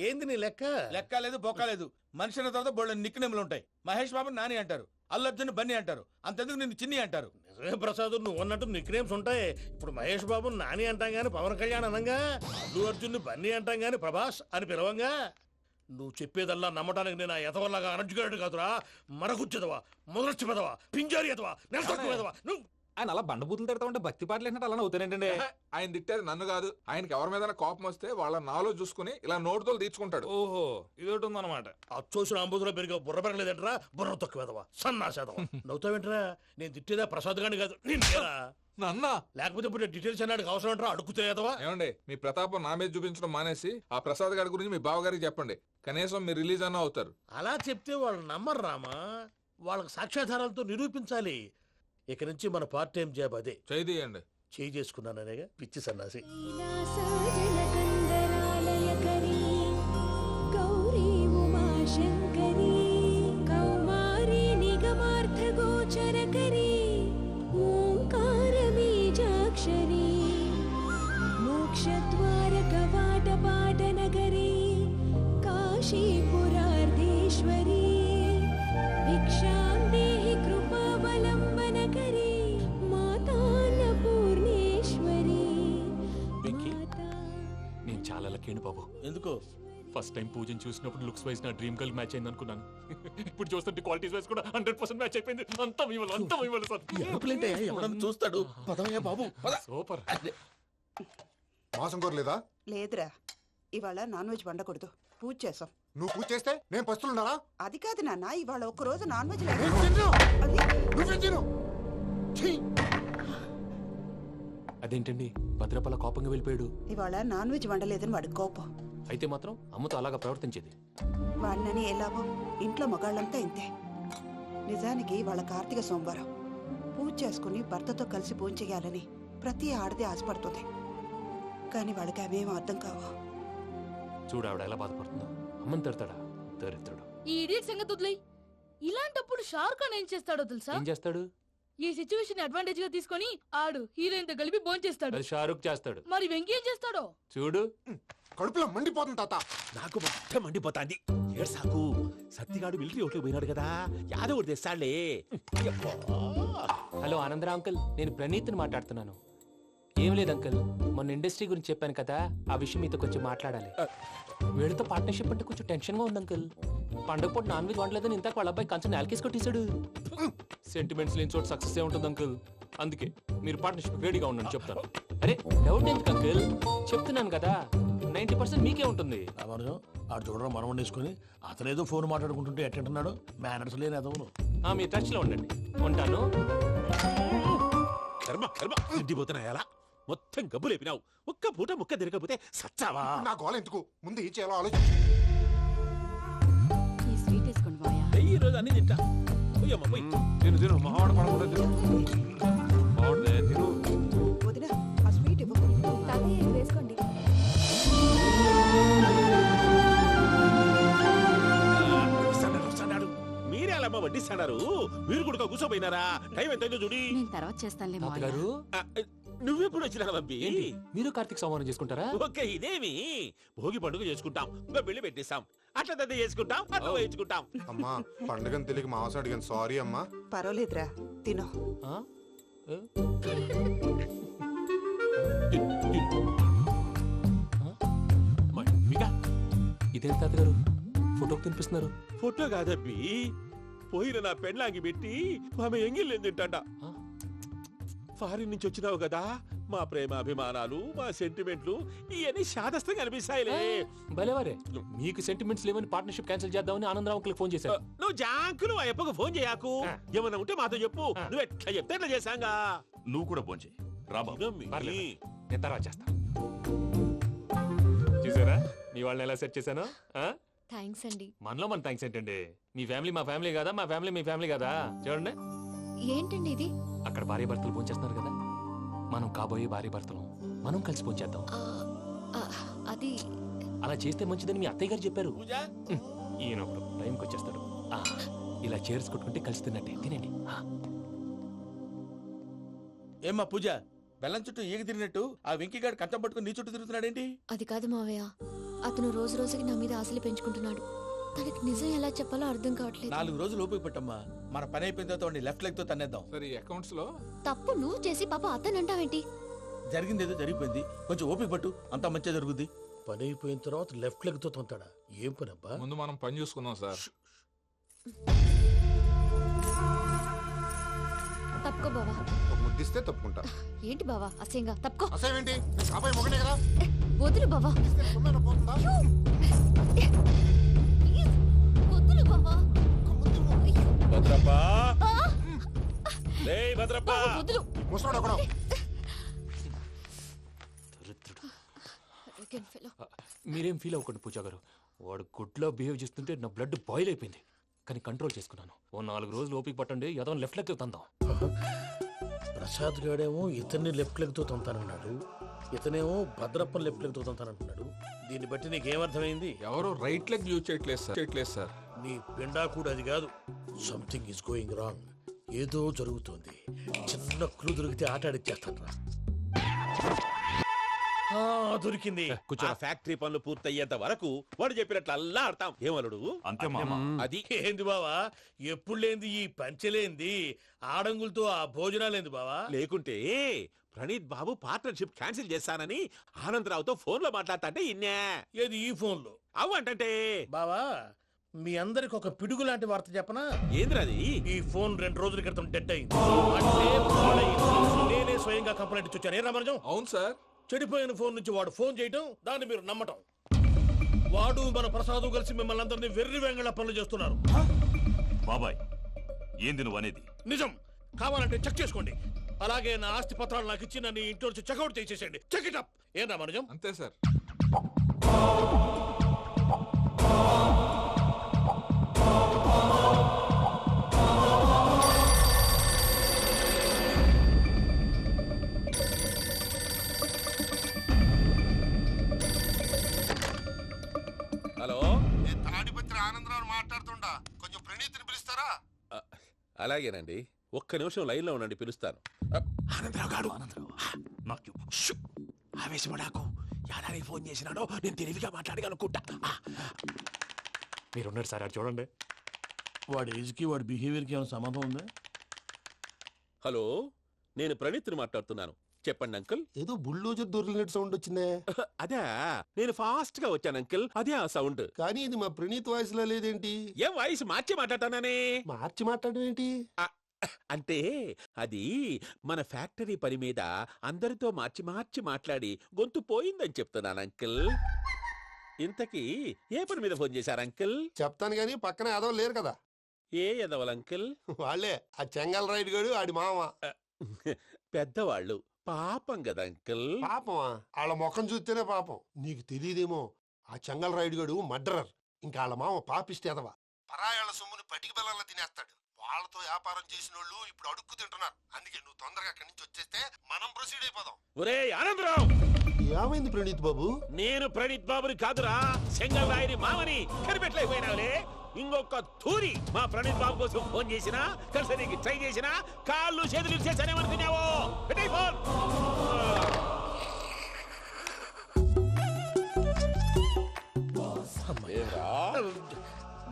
ఏంది నీ లెక్క? లెక్క లేదు బొక్క లేదు. మనిషి అన్న తర్వాత బోళ్ళ నిక్నెములు ఉంటాయి. మహేష్ బాబు నాని అంటారు, అల్లు అర్జున్ బన్నీ అంటారు, అంతెందుకు నిన్ను చిన్ని అంటారు. నిజమే ప్రసాద్, నువ్వు అన్నట్టు నిక్నేమ్స్ ఉంటాయి. ఇప్పుడు మహేష్ బాబు నాని అంటాం గాని పవన్ కళ్యాణ్ అనంగా, అల్లు అర్జున్ బన్నీ అంటాం గాని ప్రభాస్ అని పిలవంగా. నువ్వు చెప్పేదల్లా నమ్మటానికి నేను ఆ ఎతవల్లాగా అనర్జుకేటెడ్ కాదురా. మరగుచ్చదవా, మొదలచ్చి పెదవా, పింజారి ఎదవా, నెలసొక్కు పెదవా. నువ్వు ఆయన అలా బండబూతులు తిడతా ఉంటే భక్తి పాటలు ఏంటంటే అలా అవుతానంటే. ఆయన తిట్టేది నన్ను కాదు, ఆయనకి ఎవరి మీద కోపం వస్తే వాళ్ళ నాలో చూసుకుని ఇలా నోటుతో తీర్చుకుంటాడు. ఓహో, ఇదొకటి ఉందన్నమాట. అచ్చోసిన అంబుధులో పెరిగే బుర్ర పెరగలేదంటరా, బుర్ర తొక్కువేదవా, సన్నాసేదవా. నవ్వుతావేంటరా? నేను తిట్టేదా ప్రసాద్ గాని కాదు, నిన్నేరా. లేకపోతే ఇప్పుడు డీటెయిల్స్ అన్నాడు అవసరం అంటారా? అడుగుతాయేదవా. ఏమండి, మీ ప్రతాపం నా మీద చూపించడం మానేసి ఆ ప్రసాద్ గారి గురించి మీ బావగారికి చెప్పండి. కనీసం మీరు రిలీజ్ అన్న అవుతారు. అలా చెప్తే వాళ్ళు నమ్మరు రామా. వాళ్ళకి సాక్ష్యాధారాలతో నిరూపించాలి. ఇక నుంచి మన పార్ట్ టైం జాబ్ అదే. చేయండి. చేయి చేసుకున్నాననేగా పిచ్చి సన్నాసి. కాశీపురార్ధేశ్వరీ భిక్షాం దేహి కృపావలంబనకరీ మాతాన్నపూర్ణేశ్వరీ. నేను చాలా లక్కీని బాబు. ఎందుకో? ఫస్ట్ టైం పూజను చూసినప్పుడు లుక్స్ వైజ్ నా డ్రీమ్ గర్ల్ మ్యాచ్ అయింది అనుకున్నాను. ఇప్పుడు చూస్తుంటే క్వాలిటీస్ వైజ్ కూడా 100% మ్యాచ్ అయిపోయింది. అంతా ఇవ్వాలి సార్. ఎవడన్నా చూస్తాడు. పదవయ్యా బాబు, సూపర్. మాసం కోరలేదా? లేదురా, ఇవాళ నాన్ వెజ్ వండకూడదు. పూజ చేసాం. నువ్వు పూజ చేస్తే నేను పస్తులున్నారా? అది కాదు నాన్న, ఇవాళ ఒక్క రోజు నాన్ వెజ్ అదేంటండి భద్రపల కోపంగా వెళ్ళిపోయాడు? ఇవాళ నాన్ వెజ్ వండలేదని వాడి కోపం. అయితే మాత్రం అమ్మతో అలాగా ప్రవర్తించేది. వాడినని ఎలాగో ఇంట్లో మగాళ్ళంతా ఇంతే. నిజానికి వాళ్ళ కార్తీక సోమవారం పూజ చేసుకుని భర్తతో కలిసి పూజ చేయాలని ప్రతి ఆడది ఆశపడుతుంది. కానీ వాళ్ళకి అవేం అర్థం కావు. చూడు ఆవిడ ఎలా బాధపడుతుందో. అమ్మని తిడతాడా దరిద్రుడు. ఈ ఇడియట్ సంగతి వదిలేయ్. ఇలాంటప్పుడు షారుఖ్ ఖాన్ ఏం చేస్తాడో తెలుసా? ఏం చేస్తాడు? ఈ సిచ్యువేషన్ అడ్వాంటేజ్ గా తీసుకొని ఆడు హీరోయిన్ తో కలిపి బోన్ చేస్తాడు. అది షారుఖ్ చేస్తాడు. మరి వెంకీ ఏం చేస్తాడో చూడు. కడుపులో మండిపోతుంది తాత. నాకు మొత్తం మండిపోతాంది. ఏడ్సాకు, సత్తిగాడు మిలిటరీ ఓట్లు పోయినాడు కదా, యాదవ్ ఒకటి తెస్తాడులే. హలో ఆనందరా అంకుల్, నేను ప్రణీత్ని మాట్లాడుతున్నాను. ఏం లేదు అంకుల్, మొన్న ఇండస్ట్రీ గురించి చెప్పాను కదా, ఆ విషయం మీతో కొంచెం మాట్లాడాలి. వీళ్ళతో పార్ట్నర్షిప్ అంటే కొంచెం టెన్షన్ గా ఉంది అంకుల్. పండగ పూట నాన్ వెజ్ వండలేదని ఇంతకు వాళ్ళ అబ్బాయి కంచెం నేలకేసి కొట్టేశాడు. సెంటిమెంట్స్ లేని చోట సక్సెస్ ఏ ఉంటుంది అంకుల్. అందుకే మీరు పార్ట్నర్షిప్ రెడీగా ఉండండి చెప్తాను. అరే డౌట్ ఎందుకు అంకుల్, చెప్తున్నాను కదా 90% మీకే ఉంటుంది. ఆడు చూడడం మనం వండేసుకుని అతనేదో ఫోన్ మాట్లాడుకుంటుంటే ఎట్టంటున్నాడు. మేనర్స్ లేని అదవును. మీ టచ్ లో ఉండండి. ఉంటాను. కర్మ కర్మ తిండిపోతున్నాయలా మొత్తం గబ్బు లేపినావు. ఒక్క పూట ముక్క తిరగకపోతే సచ్చావా? నా గోల ఎందుకు, ముందు ఈ చేయాలో ఆలోచించు. ఈ స్వీట్ వేసుకోండి మాయా. ఈ రోజు అన్ని తింటా. పోయమ్మ పోయి. తిను మావాడు పడకుండా తిను. వదిన ఆ స్వీట్ ఇవ్వు. తాతయ్య ఇది వేసుకోండి. మీరే అలా వడ్డిస్తాడారు, మీరు కూడా కూర్చోపోయినారా? టైం ఎంతైందో చూడి. నేను తర్వాత చేస్తానులే మాయా. తాతగారు నువ్వెప్పుడు వచ్చినా బంపి? మీరు కార్తీక్ సంహారం చేసుకుంటారా? ఓకే, ఇదేమి భోగి పండుగ చేసుకుంటాం, ఇంకా పెళ్లి పెట్టేస్తాం, అట్లా దద్ద చేసుకుంటాం, అట్లా వేయించుకుంటాం. అమ్మా పండుగని తెలియక మావస అడిగాను, సారీ అమ్మా. పర్వాలేదురా, తినో. ఇదేంటి తాతగారు ఫోటోకి తినిపిస్తున్నారు? ఫోటో కాదబ్బి, పోయిన నా పెళ్ళాంగి పెట్టి ఆమె ఎంగిల్లేం తింటాడ. ఫారిన్ నుంచి వచ్చినావు కదా, మా ప్రేమ అభిమానాలు, మా సెంటిమెంట్లు ఇవన్నీ శాదస్తంగా అనిపిస్తాయిలే. భలేవారే, మీకు సెంటిమెంట్స్ లేవని పార్ట్నర్షిప్ క్యాన్సిల్ చేద్దామని ఆనందరావు అంకుల్ ఫోన్ చేశారు. నువ్వు జాంకులు ఆ అప్పకు ఫోన్ చేయకు. ఏమన్నా ఉంటే మాతో చెప్పు, నువ్వు ఎట్లా చెప్తే ఎట్లా చేశాంగా. నువ్వు కూడా ఫోన్ చేయి. నేను తర్వాత చేస్తా. చూసారా మీ వాళ్ళని ఎలా సెట్ చేశాను? థ్యాంక్స్ అండి. మనలో మన థ్యాంక్స్ ఏంటండి? మీ ఫ్యామిలీ మా ఫ్యామిలీ కదా, మా ఫ్యామిలీ మీ ఫ్యామిలీ కదా. చూడండి, ఏంటండి ఇది? అక్కడ భార్య భర్తలు భోంచేస్తున్నారు కదా, మనం కాబోయే భార్య భర్తలు మనం కలిసి భోంచేద్దాం. అది అలా చేస్తే మంచిదని మీ అత్తయ్య గారు చెప్పారు. ఈయన ఒకడు టైంకి వచ్చేస్తాడు. ఇలా చేర్స్ కొట్టుకుంటే కలిసి తిన్నట్టే. తినండి. ఏమ్మా పూజ, బెల్లం చుట్టూ ఈగ తిరిగినట్టు ఆ వెంకీగాడు కంచం పట్టుకుని నీ చుట్టూ తిరుగుతున్నాడేంటి? అది కాదు మావయ్య, అతను రోజు రోజుకి నా మీద ఆశలు పెంచుకుంటున్నాడు. తనకి నిజం ఎలా చెప్పాలో అర్థం కావట్లేదు. 4 రోజులు ఓపిక పట్టమ్మా, మన పని అయిపోయిన తర్వాత లెఫ్ట్ లెగ్ తో తన్నేద్దాం. సరే, అకౌంట్స్ లో తప్పు నువ్వు చేసి పాప అతను అంటావేంటి? జరిగింది ఏదో జరిగిపోయింది, కొంచెం ఓపిక పట్టు, అంతా మంచిగా జరుగుద్ది. పని అయిపోయిన తర్వాత లెఫ్ట్ లెగ్ తో తొంతాడా? ఏం పని అబ్బా? ముందు మనం పని చూసుకుందాం సార్. తప్పుకో బావా. ఒక ముద్దిస్తే తప్పుకుంటా. ఏంటి బావా అసహ్యంగా? తప్పుకో. అసేమేంటి? అబ్బాయి మొగనే కదా. వదులు బావా. వదులు బావా. భద్రప్పా, రేయ్ భద్రప్పా, వదులు. ముసలోడు ఒకడు. మీరేం ఫీల్ అవ్వకండి పూజా గారు. వాడు గుడ్లో బిహేవ్ చేస్తుంటే నా బ్లడ్ బాయిల్ అయిపోయింది, కానీ కంట్రోల్ చేసుకున్నాను. ఓ 4 రోజులు ఓపిక పట్టండి, ఏదో లెఫ్ట్ లెగ్ తందాం. ప్రసాద్ గాడేమో ఇతన్ని లెఫ్ట్ లెగ్ తో తొంతానన్నాడు, ఇతనేమో భద్రప్పని లెఫ్ట్ లెగ్ తో తొంతానంటున్నాడు. దీన్ని బట్టి నీకేమర్థమైంది? ఎవరు రైట్ లెగ్ యూజ్ చేయట్లేదు సార్. నీ పిండా కూడా అది కాదు. Something is going wrong. ఏదో జరుగుతోంది. చిన్న క్లూ దొరికితే ఆట ఆడిచ్చేస్తాను రా. దొరికింది. ఆ ఫ్యాక్టరీ పనులు పూర్తయ్యేంత వరకు వాడు చెప్పినట్లు అల్లా ఆడతాం. ఏమలుడు? అంతే మామ. అది ఏంది బావా, ఎప్పుడు లేంది ఈ పంచలేంది, ఆడంగులతో ఆ భోజనాలేంది బావా? లేకుంటే ప్రణీత్ బాబు పార్ట్నర్షిప్ క్యాన్సిల్ చేస్తానని ఆనందరావుతో ఫోన్ లో మాట్లాడతాంటే ఇన్నే. ఏది ఈ ఫోన్ లో? అవ్వంటే బావా, మీ అందరికి ఒక పిడుగు లాంటి వార్త చెప్పనా? ఏంద్రది? ఈ ఫోన్ 2 రోజుల క్రితం డెడ్ అయింది. అంటే పాడైంది. నేనే స్వయంగా కంప్లైంట్ ఇచ్చి వచ్చాను. ఏ రామరాజం? అవును సార్. చెడిపోయిన ఫోన్ నుంచి వాడు ఫోన్ చేయటం, దాన్ని మీరు నమ్మటం. వాడు మన ప్రసాదు కలిసి మిమ్మల్ని అందరినీ వెర్రి వెంగళ పనులు చేస్తున్నారు. బాబాయ్, ఏంది నువ్వు అనేది? నిజం. కావాలంటే చెక్ చేసుకోండి. అలాగే నా ఆస్తి పత్రాలు నాకు ఇచ్చి నన్ను ఇంట్లో నుంచి చెక్అౌట్ చేసేసండి. Check it up. ఏం రామరాజం? అంతే సార్. హలో, నేను తాడిపత్రి ఆనందరావు మాట్లాడుతుండా. కొంచెం ప్రణీతిని పిలుస్తారా? అలాగేనండి, ఒక్క నిమిషం లైన్ లో ఉండండి, పిలుస్తాను. ఆనందరావు గాడు నాకు ఆవేశపడాకు. యాదానికి ఫోన్ చేసినాడో నేను తెలివిగా మాట్లాడగలనుకుంటా. మీరున్నారు సార్, అది చూడండి. వాడి ఏజ్కి వాడి బిహేవియర్కి ఏమైనా సంబంధం ఉందా? హలో, నేను ప్రణీత్ని మాట్లాడుతున్నాను. చెప్పండి అంకుల్. ఏదో బుల్డోజర్ దొరికినట్టు సౌండ్ వచ్చిందే. అదే, నేను ఫాస్ట్ గా వచ్చాను అంకుల్, అదే ఆ సౌండ్. కానీ ఇది మా ప్రణీత్ వాయిస్ లో లేదేంటి? ఏం వాయిస్ మార్చి మాట్లాడతానే? మార్చి మాట్లాడడం ఏంటి? అంటే అది మన ఫ్యాక్టరీ పని మీద అందరితో మార్చి మార్చి మాట్లాడి గొంతు పోయిందని చెప్తున్నాను అంకుల్. ఇంతకీ ఏ పని మీద ఫోన్ చేశారు అంకుల్? చెప్తాను గానీ పక్కన ఏదో లేరు కదా. ఏ ఎదవలు అంకుల్? వాళ్ళే, ఆ చెంగల్ రైడ్ గడు ఆడి మామ. పెద్దవాళ్ళు, పాపం కదా అంకుల్. పాపమా? వాళ్ళ ముఖం చూస్తేనే పాపం. నీకు తెలియదేమో, ఆ చెంగల్ రైడ్ గడు మర్డరర్. ఇంకా వాళ్ళ మామ పాపిస్తేదవా. పరాయాళ్ళ సొమ్ముని పటికి బెల్లంలో తినేస్తాడు. వాళ్ళతో వ్యాపారం చేసిన వాళ్ళు ఇప్పుడు అడుక్కు తింటున్నారు. అందుకే నువ్వు తొందరగా అక్కడి నుంచి వచ్చేస్తే మనం ప్రొసీడ్ అయిపోదాం. ఒరే ఆనందరావు! ఏమైంది ప్రణీత్ బాబు? నేను ప్రణీత్ బాబుని కాదురా, సెంగల్ రాయని మామని. కనిపెట్టలేకపోయినావులే. ఇంకొక తూరి మా ప్రణీత్ బాబు కోసం ఫోన్ చేసినా, కలిసి నీకు ట్రై చేసినా కాళ్ళు చేతులు ఇచ్చేసానేమనుకున్నావో. పెట్టేయ్ ఫోన్.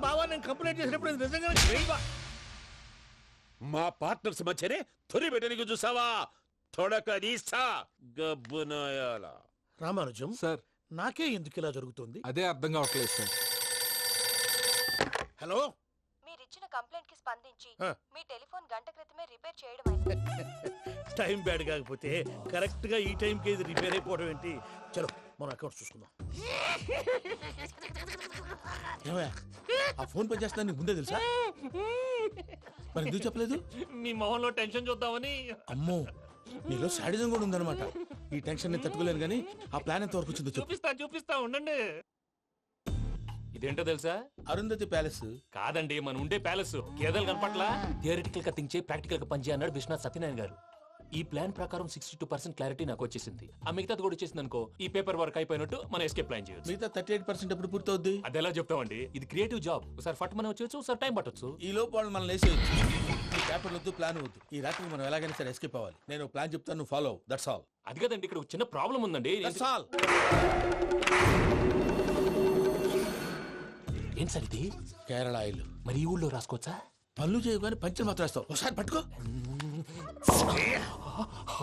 బావా, నేను కంప్లైంట్ చేసినప్పుడు ఇది నిజంగా మా పార్ట్నర్స్ మధ్యనే తొలి పెట్టడానికి చూసావా? తొడక నీస్తా గబ్బునాయాల. రామానుజం సార్, నాకే ఎందుకు ఇలా జరుగుతుంది? అదే అర్థం కావట్లేదు సార్. హలో, మీరిచ్చిన కంప్లైంట్ కి స్పందించి మీ టెలిఫోన్ గంట క్రితమే రిపేర్ చేయడం టైం బ్యాడ్ కాకపోతే కరెక్ట్ గా ఈ టైం కి ఇది రిపేర్ అయిపోవడం ఏంటి? చలో మన అకౌంట్ చూసుకుందాం. ఆ ఫోన్ పని చేస్తున్నా నీకు ముందే తెలుసా? మరి ఎందుకు చెప్పలేదు? మీ మొహంలో టెన్షన్ చూద్దామని. అమ్మో, నీలో శాడిజం కూడా ఉందన్నమాట. ఈ టెన్షన్ ని తట్టుకోలేను కానీ ఆ ప్లాన్ ఎంత వరకు వచ్చిందో చెప్పు. చూపిస్తా ఉండండి. ఇదేంటో తెలుసా? అరుంధతి ప్యాలెస్ కాదండి, మన ఉండే ప్యాలెస్. గేదెలు కనపట్లా? థియరిటికల్ గా థింక్ చేయి, ప్రాక్టికల్ గా పనిచేయి అన్నాడు విశ్వనాథ్ సత్యనారాయణ గారు. ఈ ప్లాన్ ప్రకారం 62% క్లారిటీ నాకు వచ్చేసింది. ఆ మిగతాది కూడా వచ్చేసింది అనుకో, ఈ పేపర్ వర్క్ అయిపోయినట్టు మనం ఎస్కేప్ ప్లాన్ చేయొచ్చు. మిగతా 38% ఎప్పుడు పూర్తవుద్ది? అది ఎలా చెప్తామండి? ఇది క్రియేటివ్ జాబ్. ఒకసారి ఫట్ మనం వచ్చేయచ్చు, ఒకసారి టైం పట్టొచ్చు. ఈ లోపు వాళ్ళు మనం లేసేయచ్చు. ఈ పేపర్ వద్దు, ప్లాన్ వద్దు. ఈ రాత్రికి మనం ఎలాగైనా సరే ఎస్కేప్ అవ్వాలి. నేను ప్లాన్ చెప్తాను, నువ్వు ఫాలో. That's all. అది కదండి, ఇక్కడ ఒక చిన్న ప్రాబ్లం ఉందండి. That's all. ఏం సార్ ఇది? కేరళ ఆయిల్. మరి ఈ ఊళ్ళో రాసుకోవచ్చా? పళ్ళు చేయవు కానీ పంచర్ మాత్రం వేస్తావు. ఒకసారి పట్టుకో.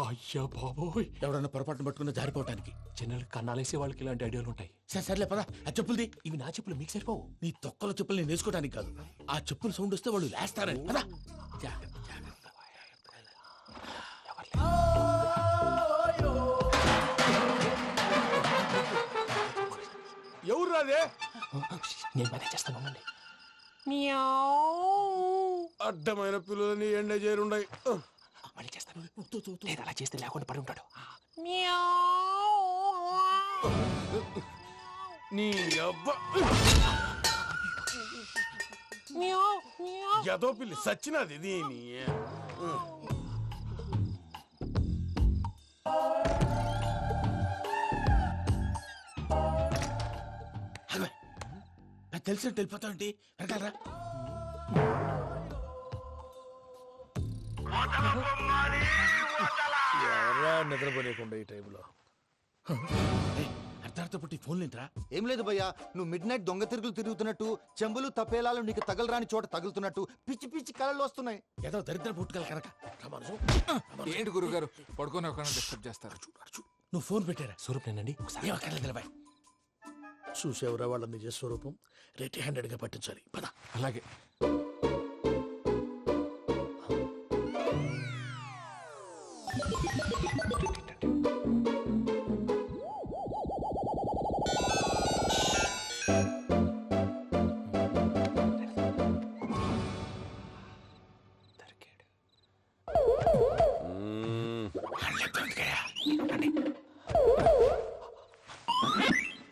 అయ్యా బాబోయ్, ఎవడన్నా పొరపాటున పట్టుకున్న జారిపోవటానికి. జనరల్ కన్నాలేసే వాళ్ళకి ఇలాంటి ఐడియాలు ఉంటాయి. సర్లే పదా. ఆ చెప్పులది. ఇవి నా చెప్పులు, మీకు సరిపోవు. నీ తొక్కల చెప్పులు నేను వేసుకోవడానికి కాదు, ఆ చెప్పులు సౌండ్ వస్తే వాళ్ళు లేస్తారని. పదా. ఎవరు రాదే? నేను మేనేజ్ చేస్తాను, ఉండండి. అడ్డమైన పిల్లలని ఎండ చేరుండయి. మళ్ళీ చేస్తాను. లేదు, అలా చేస్తే లేకుండా పడి ఉంటాడు. నీ అబ్బా ఎదో పిల్లి సచ్చినది దీని. తెలిసినట్టు వెళ్ళిపోతావంటి. వెనకాలరా. ఎవరా నిద్రపోలేకుండా ఈ టైంలో? అర్ధార్థ పుట్టి ఫోన్ లేంట్రా. ఏం లేదు భయ్యా, నువ్వు మిడ్ నైట్ దొంగ తిరుగులు తిరుగుతున్నట్టు, చెంబులు తపేలాలు నీకు తగలరాని చోట తగులుతున్నట్టు పిచ్చి పిచ్చి కళలు వస్తున్నాయి. ఏదో దరిద్ర పుట్టుకల కనుక. ఏంటి గురుగారు పడుకొని ఒక డిస్టర్బ్ చేస్తారు? నువ్వు ఫోన్ పెట్టారా? స్వరూప్ నేనండి. నిలబాయ్. చూసేవరా వాళ్ళ నిజ స్వరూపం. రెట్టి హ్యాండెడ్ గా పట్టించాలి. పద. అలాగే.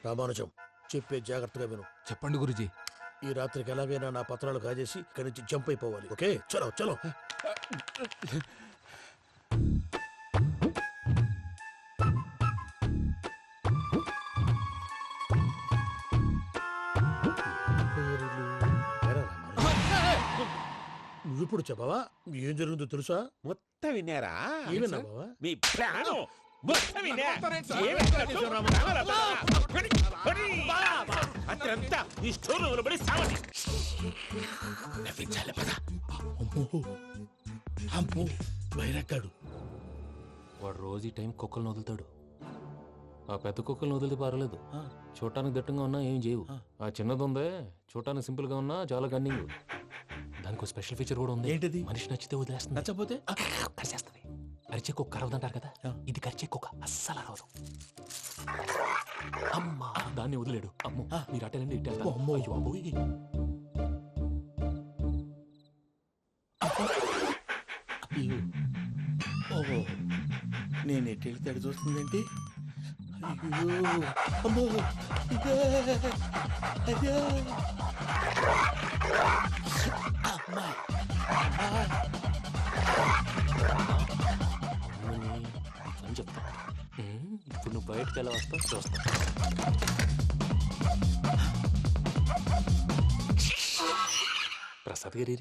రామానుజం, చెప్పే జాగ్రత్తగా విను. చెప్పండి గురుజీ. ఈ రాత్రికి ఎలాగైనా నా పత్రాలు కాజేసి ఇక్కడి నుంచి జంప్ అయిపోవాలి. ఓకే, చలో చలో. నువ్విప్పుడు చెప్పవా? ఏం జరుగుతుందో తెలుసా? మొత్తం విన్నారా? ఏమన్నా బావా? మీ ప్రాణం మొత్తం విన్నా. అత్యంతా ఈ స్టోర్ రూమ్ పడి సావండి. నవ్వించాలి. పద. అమ్మో అమ్మో, వైరక్కాడు. వాడు రోజు ఈ టైం కుక్కలను వదులుతాడు. ఆ పెద్ద కుక్కలను వదిలితే పర్వాలేదు, చూడటానికి దట్టంగా ఉన్నా ఏం చేయవు. ఆ చిన్నది ఉందే, చూడటానికి సింపుల్ గా ఉన్నా చాలా గన్నింగ్. దానికి స్పెషల్ ఫీచర్ కూడా ఉంది. ఏంటిది? మనిషి నచ్చితే వదిలేస్తుంది, నచ్చపోతే కరిచేస్తుంది. అరిచే కుక్క అరవదంటారు కదా, ఇది కరిచే కుక్క అస్సలు అరవదు. అమ్మా, దాన్ని వదిలేడు. అమ్మో, మీరు అటెండి ఇటు వెళ్తారు. అమ్మో. అయ్యో అమ్మో. ఓహో, నేను ఎటు వెళ్తే అటు చూస్తుందేంటి? అయ్యో అమ్మో, అయ్యో అమ్మా. అని చెప్తా. ఇప్పుడు నువ్వు బయటకు ఎలా వస్తావు చూస్తా. ప్రసాద్ గారి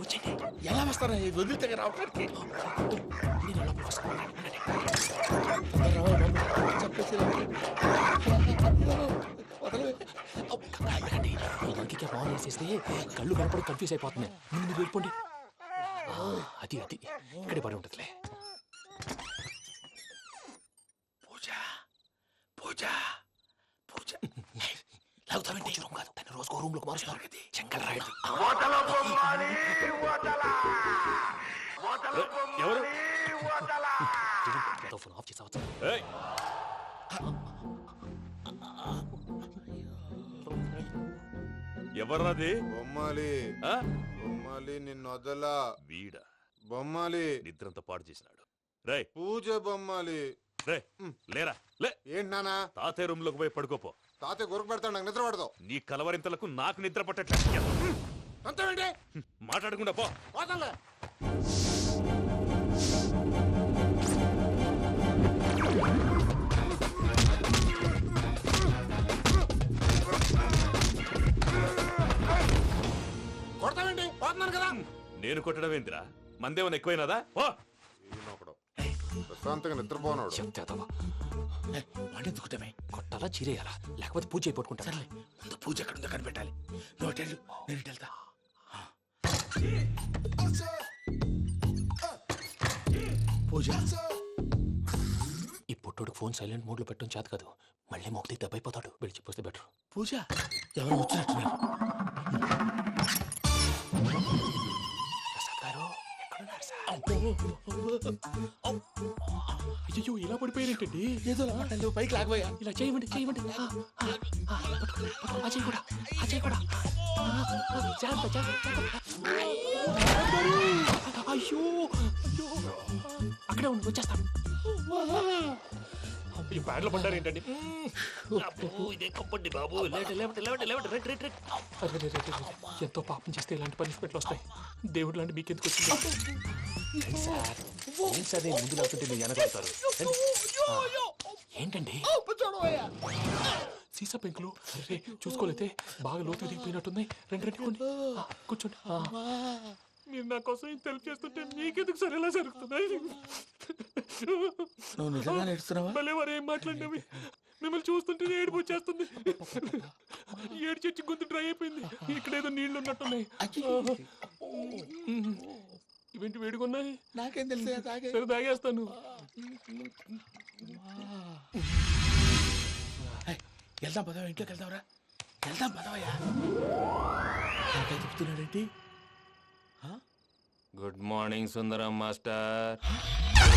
వచ్చేయండి. ఎలా వస్తారా? వదిలితే రావడానికి నేను లోపలికి వస్తాను. ఇంకే ఫోన్ వేసేస్తే కళ్ళు కనపడి కన్ఫ్యూజ్ అయిపోతున్నాయి. ముందు మీరు వెళ్ళిపోండి. అది అది ఇక్కడే పడి ఉంటుందిలే. పూజ పూజ పూజ. లాగుతామంటే రూమ్ కాదు, దాన్ని రోజుకో రూమ్ లోకి మారుస్తున్నారు కదా. చెంకల్ రాయడం. ఎవరు? ఫోన్ ఆఫ్ చేసావచ్చు. ఎవర్రాది? బొమ్మాలి ఆ? బొమ్మాలి నిన్ను వదలా. వీడ బొమ్మాలి నిద్రంతా పాడు చేసినాడు. రే పూజ బొమ్మాలి. రే లేరా లే. ఏంటి నానా? తాతయ్య రూమ్ లోకి పోయి పడుకోపో. తాతయ్య గురకు పెడతాడు, నాకు నిద్ర పడతావు. నీ కలవరింతలకు నాకు నిద్ర పట్టట్లేదు. అంతేంటి? మాట్లాడకుండా పో. పోతాలే. కొడతావేంటి? పోతున్నాను కదా. నేను కొట్టడం ఏంటిరా? మందేమన్నా ఎక్కువైనదా? ఓ ప్రశాంతంగా నిద్రపోనాడు. చెప్తావా వాడెందుకుంటామే? కొట్టాలా చీరేయాలా లేకపోతే పూజ అయిపోట్టుకుంటా. ముందు పూజ ఎక్కడుందో కనిపెట్టాలి. నువ్వు వెళ్ళు, నేను ఇటు వెళ్తా. పూజ ఈ పుట్టోడు ఫోన్ సైలెంట్ మోడ్ లో పెట్టడం చేత కాదు. మళ్ళీ మొక్కి దెబ్బైపోతాడు. వెళ్ళి చెప్పొస్తే బెటర్. పూజ ఎవరు వచ్చినట్టున్నారు? ప్రసాద్ గారు ఎక్కడున్నారు సార్? అయ్యో ఇలా పడిపోయినట్టండి. ఏదో నువ్వు పైకి లాగబోయా. ఇలా చేయమండి చేయమండి. అజయ్ కూడా అజయ్ కూడా జాగ్రత్త జాగ్రత్త. అయ్యో అక్కడే ఉండి వచ్చేస్తాను. ఈ బ్యాడ్లో పడ్డారు ఏంటండి? ఎంతో పాపం చేస్తే ఇలాంటి పనిష్మెంట్లు వస్తాయి. దేవుడు లాంటి మీకెందుకు వచ్చింది? సార్ ముందు లేకుంటే మీరు వెనకాడతారు. ఏంటండి సీసా పెంకులు? అరే చూసుకోలేతే బాగా లోతు దిగిపోయినట్టున్నాయి. రెండు రెండు కూర్చోండి. మీరు నా కోసం ఇంత హెల్ప్ చేస్తుంటే మీకెందుకు సరే ఎలా జరుగుతున్నాయి? నువ్వు నిజంగా నేర్చుతున్నావా? మళ్ళీ వారు ఏం మాట్లాడినవి మిమ్మల్ని చూస్తుంటే ఏడుపు వచ్చేస్తుంది. ఏడు చెట్టు గొంతు డ్రై అయిపోయింది. ఇక్కడ ఏదో నీళ్లు ఉన్నట్టున్నాయి. ఇవేంటి వేడుకున్నాయి? నాకేం తెలుసు? సరే తాగేస్తాను. వెళ్దాం పదవా, ఇంట్లోకి వెళ్దాంరా. వెళ్దాం పదవయ్యా. చెప్తున్నాడేంటి? గుడ్ మార్నింగ్ సుందరం మాస్టర్.